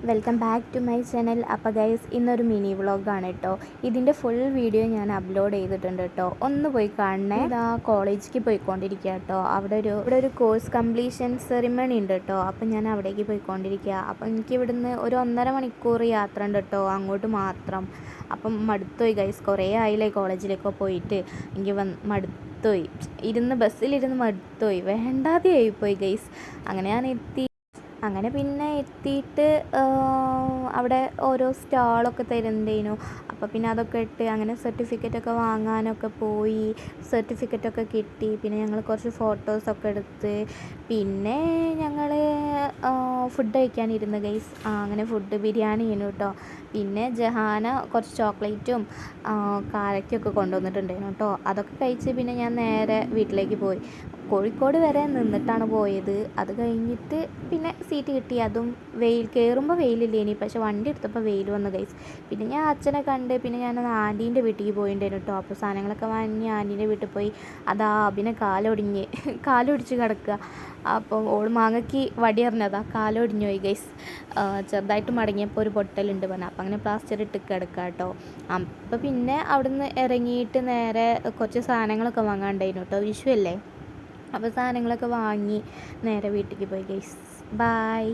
Welcome back to my channel. അപ്പോൾ guys, ഇന്നൊരു mini വ്ളോഗാണ് കേട്ടോ. ഇതിൻ്റെ ഫുൾ വീഡിയോ ഞാൻ അപ്ലോഡ് ചെയ്തിട്ടുണ്ട് കേട്ടോ. ഒന്ന് പോയി കാണണേ. ഇതാ കോളേജിലേക്ക് പോയിക്കൊണ്ടിരിക്കുക കേട്ടോ. അവിടെ ഒരു കോഴ്സ് കംപ്ലീഷൻ സെറിമണി ഉണ്ട് കേട്ടോ. അപ്പം ഞാൻ അവിടേക്ക് പോയിക്കൊണ്ടിരിക്കുക. അപ്പം എനിക്ക് ഇവിടുന്ന് ഒരു 1.5 മണിക്കൂർ യാത്ര ഉണ്ട് കേട്ടോ, അങ്ങോട്ട് മാത്രം. അപ്പം മടുത്തുപോയി ഗൈസ്, കുറേ ആയില്ലേ കോളേജിലേക്ക് പോയിട്ട്. എനിക്ക് മടുത്തുപോയി, ബസ്സിലിരുന്ന് മടുത്തുപോയി, വേണ്ടാതെ ആയിപ്പോയി ഗൈസ്. അങ്ങനെ ഞാൻ അങ്ങനെ പിന്നെ എത്തിയിട്ട് അവിടെ ഓരോ സ്റ്റാളൊക്കെ തരുന്നുണ്ടേനു. അപ്പോൾ പിന്നെ അതൊക്കെ ഇട്ട് അങ്ങനെ സർട്ടിഫിക്കറ്റൊക്കെ വാങ്ങാനൊക്കെ പോയി. സർട്ടിഫിക്കറ്റൊക്കെ കിട്ടി. പിന്നെ ഞങ്ങൾ കുറച്ച് ഫോട്ടോസൊക്കെ എടുത്ത് പിന്നെ ഞങ്ങൾ ഫുഡ് കഴിക്കാനിരുന്നു ഗൈസ്. അങ്ങനെ ഫുഡ് ബിരിയാണി ചെയ്യുന്നു കേട്ടോ. പിന്നെ ജഹാന കുറച്ച് ചോക്ലേറ്റും കാരക്കൊക്കെ കൊണ്ടുവന്നിട്ടുണ്ടായിരുന്നു കേട്ടോ. അതൊക്കെ കഴിച്ച് പിന്നെ ഞാൻ നേരെ വീട്ടിലേക്ക് പോയി. കോഴിക്കോട് വരെ നിന്നിട്ടാണ് പോയത്. അത് കഴിഞ്ഞിട്ട് പിന്നെ സീറ്റ് കിട്ടി. അതും കയറുമ്പോൾ വെയിലില്ലേനി, പക്ഷെ വണ്ടി എടുത്തപ്പോൾ വെയിൽ വന്നു ഗൈസ്. പിന്നെ ഞാൻ അച്ഛനെ കണ്ട് പിന്നെ ഞാൻ ആൻറ്റീൻ്റെ വീട്ടിലേക്ക് പോയിട്ടുണ്ടായിരുന്നു കേട്ടോ. അപ്പോൾ സാധനങ്ങളൊക്കെ വാങ്ങി ആൻറ്റീൻ്റെ വീട്ടിൽ പോയി. അതാ പിന്നെ കാലൊടിച്ച് കിടക്കുക. അപ്പോൾ ഓൾ മാങ്ങയ്ക്ക് വടി എറിഞ്ഞതാ, കാലൊടിഞ്ഞു പോയി ഗൈസ്. ചെറുതായിട്ട് മടങ്ങിയപ്പോൾ ഒരു പൊട്ടലുണ്ട് പറഞ്ഞു. അപ്പം അങ്ങനെ പ്ലാസ്റ്റർ ഇട്ട് കിടക്കുക കേട്ടോ. അപ്പോൾ പിന്നെ അവിടുന്ന് ഇറങ്ങിയിട്ട് നേരെ കുറച്ച് സാധനങ്ങളൊക്കെ വാങ്ങാണ്ടായിരുന്നു കേട്ടോ, വിഷു അല്ലേ. അപ്പോൾ സാധനങ്ങളൊക്കെ വാങ്ങി നേരെ വീട്ടിലേക്ക് പോയി ഗൈസ്. ബായ്.